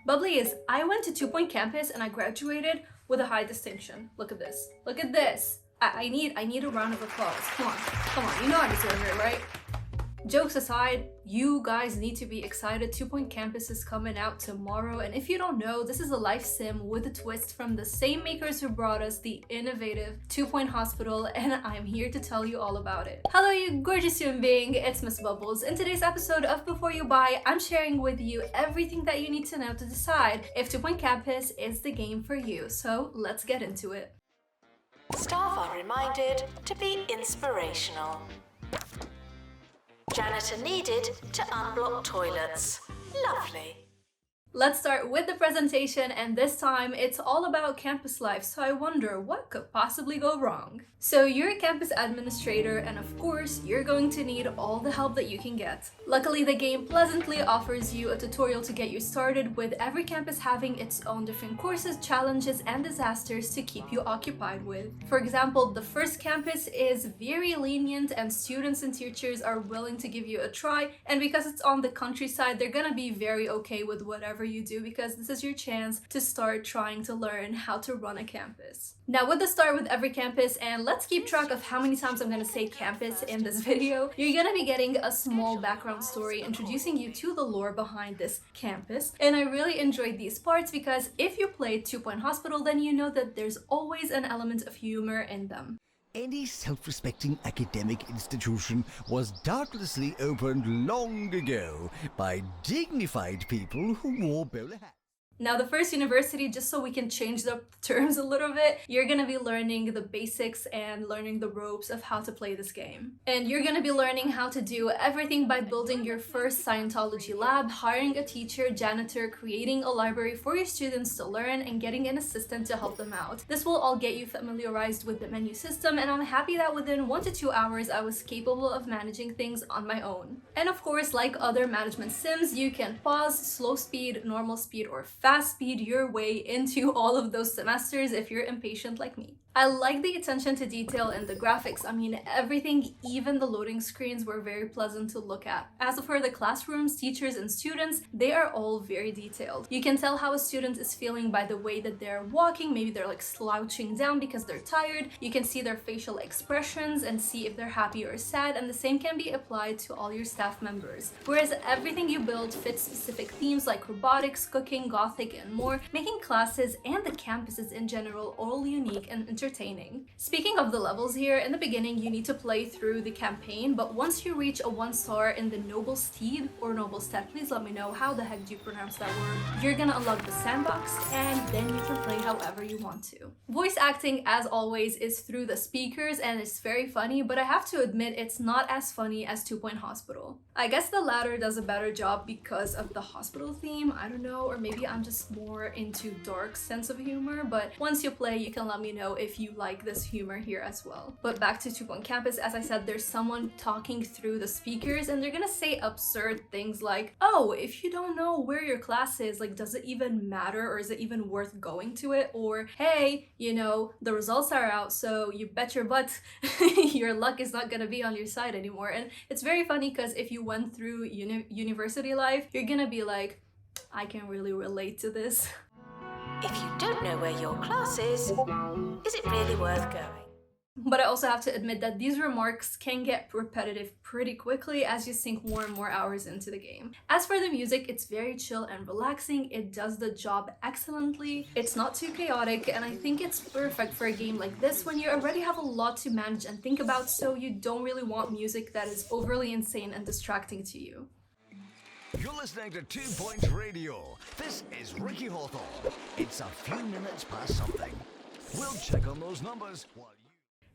Bubbly, I went to Two Point Campus and I graduated with a high distinction. Look at this. Look at this. I need a round of applause. Come on, you know I deserve it, right? Jokes aside, you guys need to be excited. Two Point Campus is coming out tomorrow, and if you don't know, this is a life sim with a twist from the same makers who brought us the innovative Two Point Hospital, and I'm here to tell you all about it. Hello, you gorgeous human being, it's Miss Bubbles. In today's episode of Before You Buy, I'm sharing with you everything that you need to know to decide if Two Point Campus is the game for you. So let's get into it. Staff are reminded to be inspirational. Janitor needed to unblock toilets. Lovely. Let's start with the presentation, and this time it's all about campus life, so I wonder what could possibly go wrong. So you're a campus administrator, and of course you're going to need all the help that you can get. Luckily, the game pleasantly offers you a tutorial to get you started, with every campus having its own different courses, challenges, and disasters to keep you occupied with. For example, the first campus is very lenient and students and teachers are willing to give you a try, and because it's on the countryside, they're gonna be very okay with whatever you do, because this is your chance to start trying to learn how to run a campus. Now, with the start with every campus, and let's keep track of how many times I'm gonna say campus in this video, you're gonna be getting a small background story introducing you to the lore behind this campus. And I really enjoyed these parts because if you played Two Point Hospital, then you know that there's always an element of humor in them. Any self-respecting academic institution was doubtlessly opened long ago by dignified people who wore bowler hats. Now, the first university, just so we can change the terms a little bit, you're gonna be learning the basics and learning the ropes of how to play this game. And you're gonna be learning how to do everything by building your first Scientology lab, hiring a teacher, janitor, creating a library for your students to learn, and getting an assistant to help them out. This will all get you familiarized with the menu system, and I'm happy that within 1 to 2 hours, I was capable of managing things on my own. And of course, like other management sims, you can pause, slow speed, normal speed, or fast speed your way into all of those semesters if you're impatient like me. I like the attention to detail in the graphics. I mean, everything, even the loading screens, were very pleasant to look at. As for the classrooms, teachers, and students, they are all very detailed. You can tell how a student is feeling by the way that they're walking. Maybe they're like slouching down because they're tired. You can see their facial expressions and see if they're happy or sad, and the same can be applied to all your staff members. Whereas everything you build fits specific themes like robotics, cooking, gothic, and more, making classes and the campuses in general all unique and entertaining. Speaking of the levels here, in the beginning you need to play through the campaign, but once you reach a 1 star in the Noble Steed or Noble Stead, please let me know how the heck do you pronounce that word, you're gonna unlock the sandbox, and then you can play however you want to. Voice acting, as always, is through the speakers, and it's very funny, but I have to admit it's not as funny as Two Point Hospital. I guess the latter does a better job because of the hospital theme, I don't know, or maybe I'm just more into dark sense of humor, but once you play, you can let me know if you like this humor here as well. But back to Two Point Campus, as I said, there's someone talking through the speakers, and they're gonna say absurd things like, oh, if you don't know where your class is, like, does it even matter, or is it even worth going to it? Or, hey, you know, the results are out, so you bet your butt your luck is not gonna be on your side anymore. And it's very funny because if you went through university life, you're gonna be like, I can really relate to this. If you don't know where your class is it really worth going? But I also have to admit that these remarks can get repetitive pretty quickly as you sink more and more hours into the game. As for the music, it's very chill and relaxing. It does the job excellently. It's not too chaotic, and I think it's perfect for a game like this when you already have a lot to manage and think about, so you don't really want music that is overly insane and distracting to you. You're listening to 2 Point Radio. This is Ricky Hawthorne. It's a few minutes past something. We'll check on those numbers while you...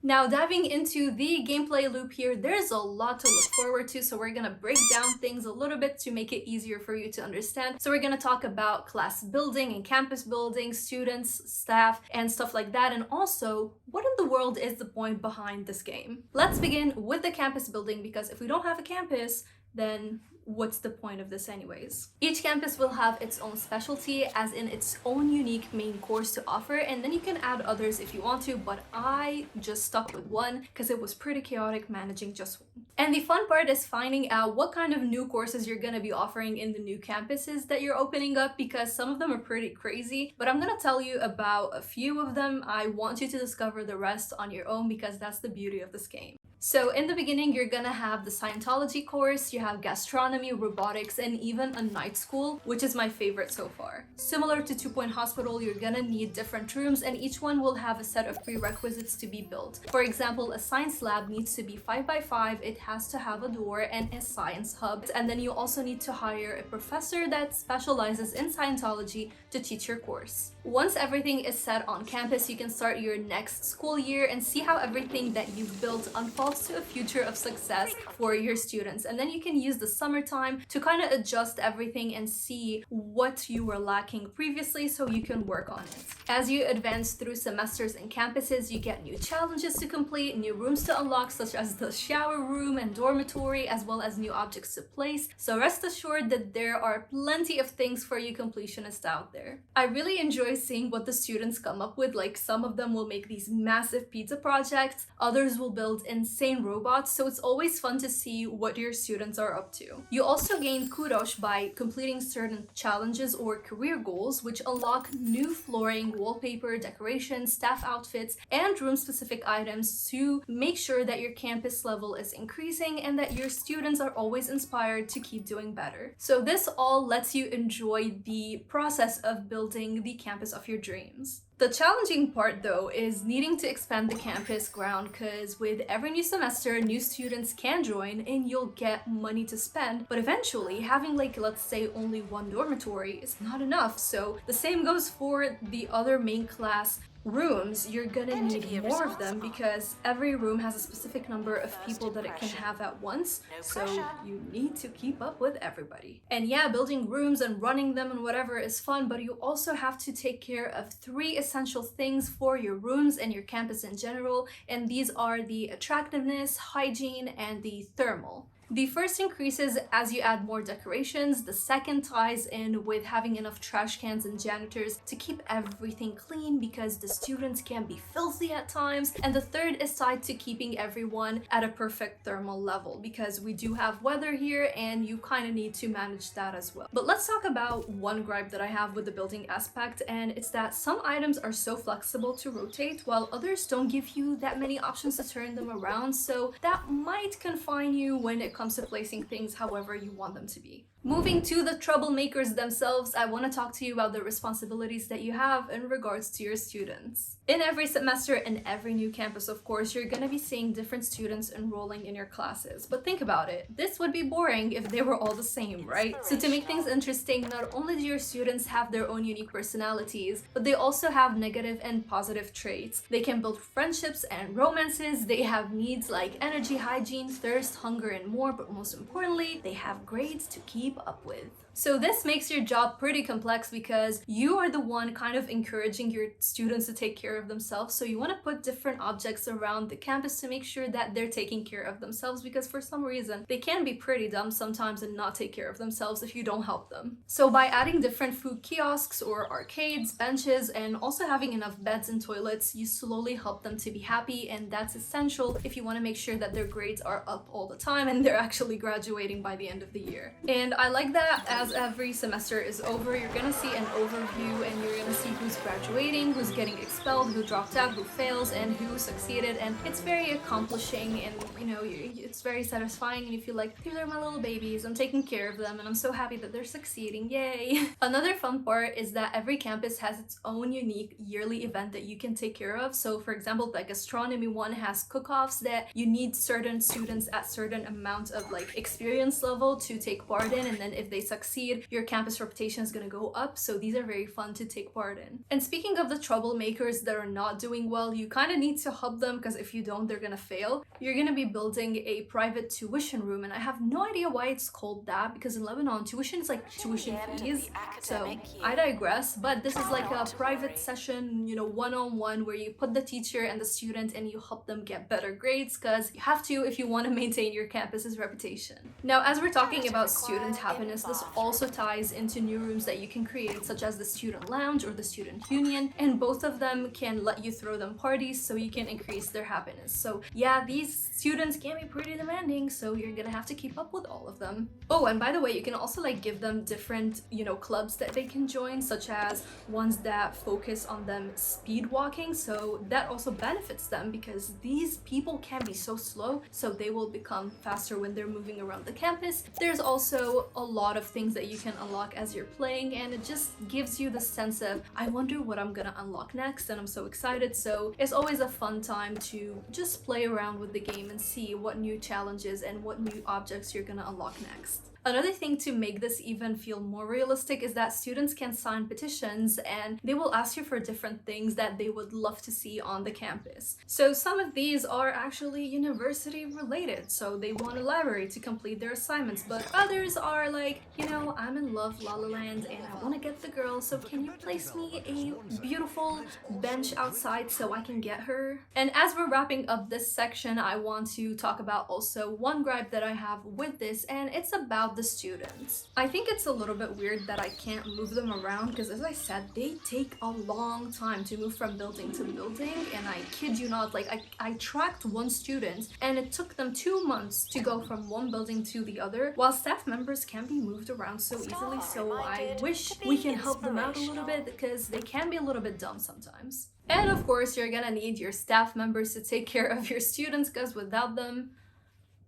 Now, diving into the gameplay loop here, there's a lot to look forward to, so we're gonna break down things a little bit to make it easier for you to understand. So we're gonna talk about class building and campus building, students, staff, and stuff like that, and also, what in the world is the point behind this game? Let's begin with the campus building, because if we don't have a campus, then what's the point of this anyways? Each campus will have its own specialty, as in its own unique main course to offer, and then you can add others if you want to, but I just stuck with one because it was pretty chaotic managing just one. And the fun part is finding out what kind of new courses you're going to be offering in the new campuses that you're opening up, because some of them are pretty crazy, but I'm going to tell you about a few of them. I want you to discover the rest on your own because that's the beauty of this game. So in the beginning, you're gonna have the Scientology course, you have gastronomy, robotics, and even a night school, which is my favorite so far. Similar to 2 Point Hospital, you're gonna need different rooms, and each one will have a set of prerequisites to be built. For example, a science lab needs to be 5 by 5, it has to have a door and a science hub, and then you also need to hire a professor that specializes in Scientology to teach your course. Once everything is set on campus, you can start your next school year and see how everything that you've built unfolds to a future of success for your students. And then you can use the summertime to kind of adjust everything and see what you were lacking previously so you can work on it. As you advance through semesters and campuses, you get new challenges to complete, new rooms to unlock, such as the shower room and dormitory, as well as new objects to place. So rest assured that there are plenty of things for you completionists out there. I really enjoy seeing what the students come up with. Like, some of them will make these massive pizza projects, others will build insane robots, so it's always fun to see what your students are up to. You also gain kudos by completing certain challenges or career goals, which unlock new flooring, wallpaper, decorations, staff outfits, and room-specific items to make sure that your campus level is increasing and that your students are always inspired to keep doing better. So this all lets you enjoy the process of building the campus of your dreams. The challenging part though is needing to expand the campus ground, because with every new semester, new students can join and you'll get money to spend, but eventually having, like, let's say only one dormitory is not enough. So the same goes for the other main class rooms. You're gonna need more of them because every room has a specific number of people that it can have at once, so you need to keep up with everybody. And yeah, building rooms and running them and whatever is fun, but you also have to take care of 3 essential things for your rooms and your campus in general, and these are the attractiveness, hygiene, and the thermal. The first increases as you add more decorations, the second ties in with having enough trash cans and janitors to keep everything clean because the students can be filthy at times, and the third is tied to keeping everyone at a perfect thermal level because we do have weather here and you kind of need to manage that as well. But let's talk about one gripe that I have with the building aspect, and it's that some items are so flexible to rotate while others don't give you that many options to turn them around, so that might confine you when it comes to placing things however you want them to be. Moving to the troublemakers themselves, I want to talk to you about the responsibilities that you have in regards to your students. In every semester and every new campus, of course, you're going to be seeing different students enrolling in your classes. But think about it, this would be boring if they were all the same, right? So to make things interesting, not only do your students have their own unique personalities, but they also have negative and positive traits. They can build friendships and romances, they have needs like energy, hygiene, thirst, hunger, and more, but most importantly, they have grades to keep up with. So this makes your job pretty complex because you are the one kind of encouraging your students to take care of themselves. So you want to put different objects around the campus to make sure that they're taking care of themselves, because for some reason they can be pretty dumb sometimes and not take care of themselves if you don't help them. So by adding different food kiosks or arcades, benches, and also having enough beds and toilets, you slowly help them to be happy, and that's essential if you want to make sure that their grades are up all the time and they're actually graduating by the end of the year. And I like that as every semester is over, you're gonna see an overview and you're gonna see who's graduating, who's getting expelled, who dropped out, who fails, and who succeeded. And it's very accomplishing, and you know, it's very satisfying, and you feel like these are my little babies, I'm taking care of them, and I'm so happy that they're succeeding, yay. Another fun part is that every campus has its own unique yearly event that you can take care of. So for example, the gastronomy one has cook-offs that you need certain students at certain amount of like experience level to take part in, and then if they succeed, succeed, your campus reputation is going to go up. So these are very fun to take part in. And speaking of the troublemakers that are not doing well, you kind of need to hub them, because if you don't, they're going to fail. You're going to be building a private tuition room, and I have no idea why it's called that, because in Lebanon, tuition is like tuition fees. So I digress, but this is like a private session, you know, one-on-one, where you put the teacher and the student and you help them get better grades, because you have to if you want to maintain your campus's reputation. Now, as we're talking about student happiness, this also ties into new rooms that you can create, such as the student lounge or the student union, and both of them can let you throw them parties so you can increase their happiness. So yeah, these students can be pretty demanding, so you're gonna have to keep up with all of them. Oh, and by the way, you can also like give them different, you know, clubs that they can join, such as ones that focus on them speed walking, so that also benefits them, because these people can be so slow, so they will become faster when they're moving around the campus. There's also a lot of things that you can unlock as you're playing, and it just gives you the sense of, I wonder what I'm gonna unlock next, and I'm so excited. So it's always a fun time to just play around with the game and see what new challenges and what new objects you're gonna unlock next. Another thing to make this even feel more realistic is that students can sign petitions, and they will ask you for different things that they would love to see on the campus. So some of these are actually university related, so they want a library to complete their assignments, but others are like, you know, I'm in love La La Land and I want to get the girl, so can you place me a beautiful bench outside so I can get her? And as we're wrapping up this section, I want to talk about also one gripe that I have with this, and it's about the students. I think it's a little bit weird that I can't move them around, because as I said, they take a long time to move from building to building, and I kid you not, like I tracked one student and it took them 2 months to go from one building to the other, while staff members can be moved around so easily. So I wish we can help them out a little bit, because they can be a little bit dumb sometimes. And of course, you're gonna need your staff members to take care of your students, because without them,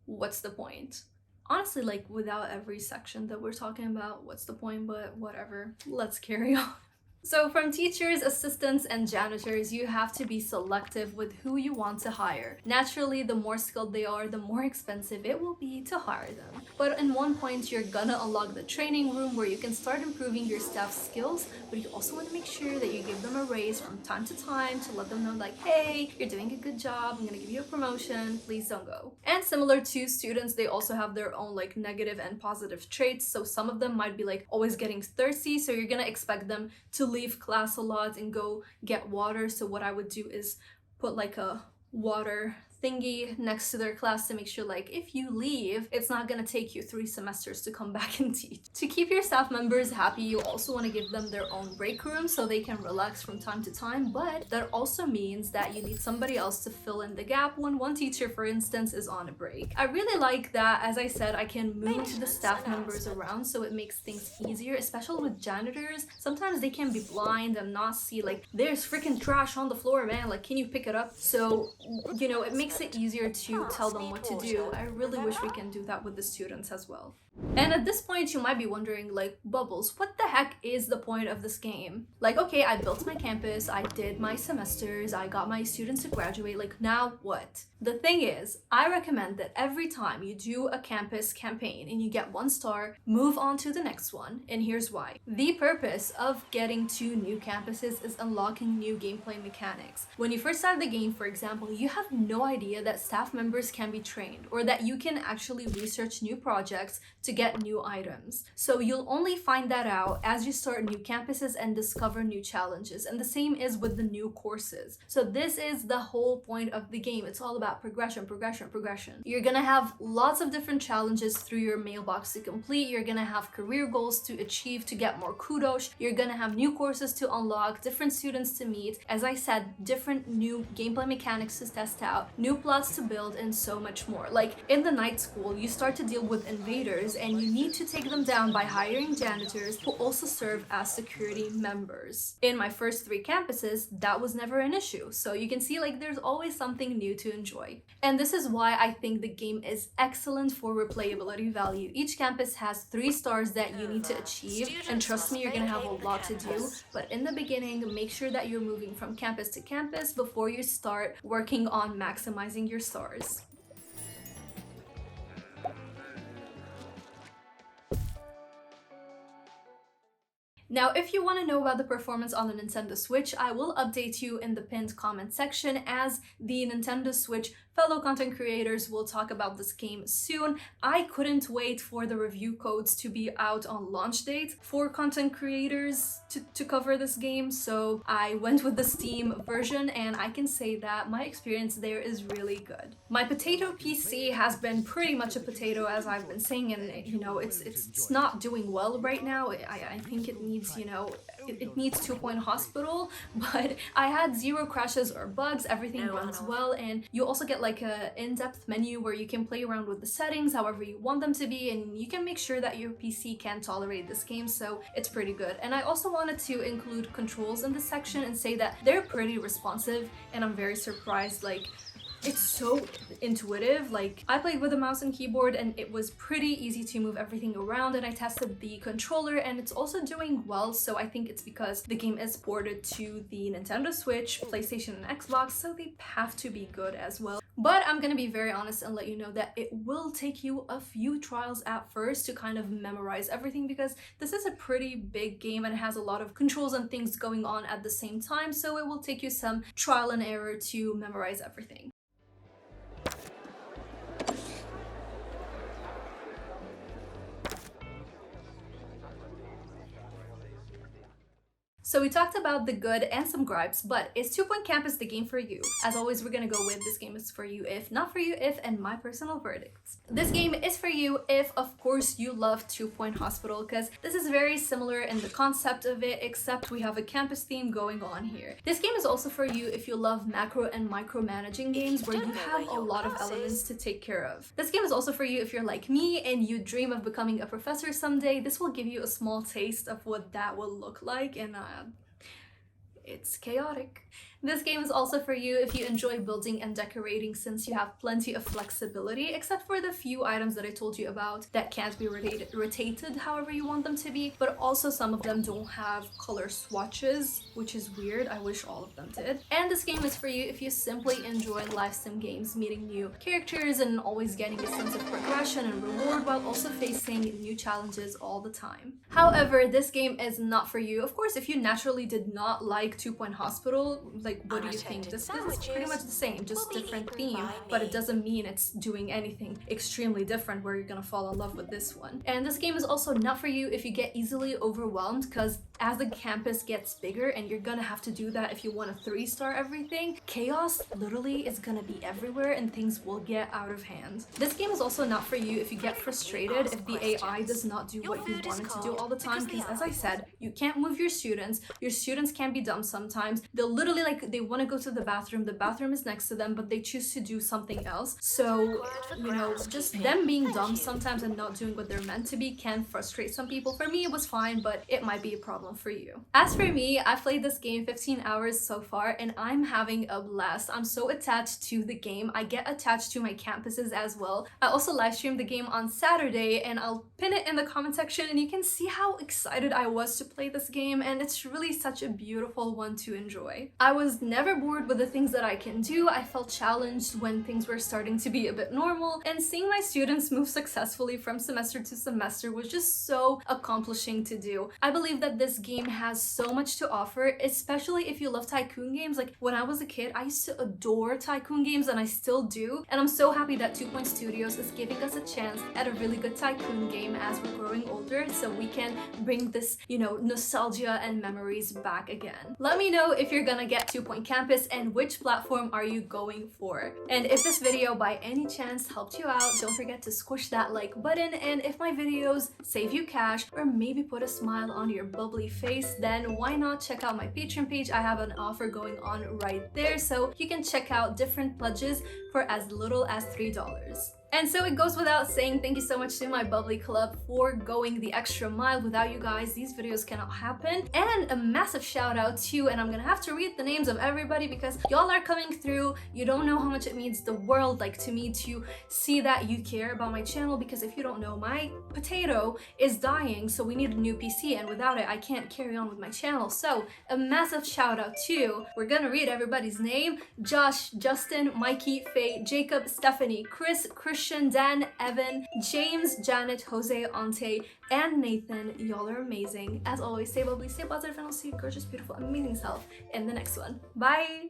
what's the point? Honestly, like without every section that we're talking about, what's the point? But whatever, let's carry on. So from teachers, assistants, and janitors, you have to be selective with who you want to hire. Naturally, the more skilled they are, the more expensive it will be to hire them. But in one point, you're gonna unlock the training room, where you can start improving your staff's skills, but you also want to make sure that you give them a raise from time to time to let them know like, hey, you're doing a good job, I'm gonna give you a promotion, please don't go. And similar to students, they also have their own like negative and positive traits. So some of them might be like always getting thirsty, so you're gonna expect them to leave class a lot and go get water. So what I would do is put like a water thingy next to their class to make sure like if you leave, it's not gonna take you 3 semesters to come back and teach. To keep your staff members happy, you also want to give them their own break room so they can relax from time to time, but that also means that you need somebody else to fill in the gap when one teacher, for instance, is on a break. I really like that, as I said, I can move the staff members around, so it makes things easier, especially with janitors. Sometimes they can be blind and not see like there's freaking trash on the floor, man, like can you pick it up? So, you know, it makes it easier to tell them what to do. I really wish we can do that with the students as well. And at this point, you might be wondering, like, Bubbles, what the heck is the point of this game? Like, okay, I built my campus, I did my semesters, I got my students to graduate, like, now what? The thing is, I recommend that every time you do a campus campaign and you get 1 star, move on to the next one, and here's why. The purpose of getting to new campuses is unlocking new gameplay mechanics. When you first start the game, for example, you have no idea that staff members can be trained, or that you can actually research new projects to get new items. So you'll only find that out as you start new campuses and discover new challenges. And the same is with the new courses. So this is the whole point of the game. It's all about progression, progression, progression. You're gonna have lots of different challenges through your mailbox to complete. You're gonna have career goals to achieve to get more kudos. You're gonna have new courses to unlock, different students to meet. As I said, different new gameplay mechanics to test out, new plots to build, and so much more. Like in the night school, you start to deal with invaders, and you need to take them down by hiring janitors who also serve as security members. In my first 3 campuses, that was never an issue. So you can see like there's always something new to enjoy. And this is why I think the game is excellent for replayability value. Each campus has 3 stars that you need to achieve, and trust me, you're gonna have a lot to do. But in the beginning, make sure that you're moving from campus to campus before you start working on maximizing your stars. Now, if you want to know about the performance on the Nintendo Switch, I will update you in the pinned comment section, as the Nintendo Switch fellow content creators will talk about this game soon. I couldn't wait for the review codes to be out on launch date for content creators to cover this game, so I went with the Steam version, and I can say that my experience there is really good. My potato PC has been pretty much a potato, as I've been saying, and you know, it's not doing well right now. I think it needs, you know, it needs 2 Point Hospital, but I had 0 crashes or bugs, everything runs well, and you also get like a in-depth menu where you can play around with the settings however you want them to be, and you can make sure that your PC can tolerate this game, so it's pretty good. And I also wanted to include controls in this section and say that they're pretty responsive, and I'm very surprised. Like, it's so intuitive. Like, I played with a mouse and keyboard and it was pretty easy to move everything around, and I tested the controller and it's also doing well, so I think it's because the game is ported to the Nintendo Switch, PlayStation, and Xbox, so they have to be good as well. But I'm gonna be very honest and let you know that it will take you a few trials at first to kind of memorize everything, because this is a pretty big game and has a lot of controls and things going on at the same time, so it will take you some trial and error to memorize everything. So we talked about the good and some gripes, but is 2 Point Campus the game for you? As always, we're gonna go with this game is for you if, not for you if, and my personal verdicts. This game is for you if, of course, you love 2 Point Hospital, because this is very similar in the concept of it, except we have a campus theme going on here. This game is also for you if you love macro and micromanaging games where you have a lot of elements to take care of. This game is also for you if you're like me and you dream of becoming a professor someday. This will give you a small taste of what that will look like, and it's chaotic. This game is also for you if you enjoy building and decorating, since you have plenty of flexibility, except for the few items that I told you about that can't be rotated however you want them to be, but also some of them don't have color swatches, which is weird. I wish all of them did. And this game is for you if you simply enjoy live sim games, meeting new characters and always getting a sense of progression and reward while also facing new challenges all the time. However, this game is not for you, of course, if you naturally did not like 2 Point Hospital. Like, what do you think? This is pretty much the same, just different theme, but it doesn't mean it's doing anything extremely different where you're gonna fall in love with this one. And this game is also not for you if you get easily overwhelmed, because as the campus gets bigger, and you're gonna have to do that if you want to 3-star everything, chaos literally is gonna be everywhere and things will get out of hand. This game is also not for you if you get frustrated if the AI does not do what you want it to do all the time, because as I said, you can't move your students can be dumb sometimes. They'll literally, like, they want to go to the bathroom is next to them, but they choose to do something else. So, you know, just them being dumb sometimes and not doing what they're meant to be can frustrate some people. For me, it was fine, but it might be a problem for you. As for me, I've played this game 15 hours so far, and I'm having a blast. I'm so attached to the game. I get attached to my campuses as well. I also live streamed the game on Saturday, and I'll pin it in the comment section, and you can see how excited I was to play this game, and it's really such a beautiful one to enjoy. I was never bored with the things that I can do. I felt challenged when things were starting to be a bit normal, and seeing my students move successfully from semester to semester was just so accomplishing to do. I believe that this game has so much to offer, especially if you love tycoon games. Like, when I was a kid, I used to adore tycoon games, and I still do, and I'm so happy that 2 Point Studios is giving us a chance at a really good tycoon game as we're growing older, so we can bring this, you know, nostalgia and memories back again. Let me know if you're gonna get 2 Point Campus and which platform are you going for. And if this video by any chance helped you out, don't forget to squish that like button, and if my videos save you cash or maybe put a smile on your bubbly face, then why not check out my Patreon page. I have an offer going on right there, so you can check out different pledges for as little as $3. And so it goes without saying, thank you so much to my Bubbly Club for going the extra mile. Without you guys, these videos cannot happen. And a massive shout out to, and I'm gonna have to read the names of everybody because y'all are coming through. You don't know how much it means the world, like, to me, to see that you care about my channel, because if you don't know, my potato is dying, so we need a new PC, and without it, I can't carry on with my channel. So a massive shout out to, we're gonna read everybody's name: Josh, Justin, Mikey, Faye, Jacob, Stephanie, Chris, Christian, Christian, Dan, Evan, James, Janet, Jose, Ante, and Nathan. Y'all are amazing. As always, stay bubbly, stay positive, and I'll see your gorgeous, beautiful, amazing self in the next one. Bye!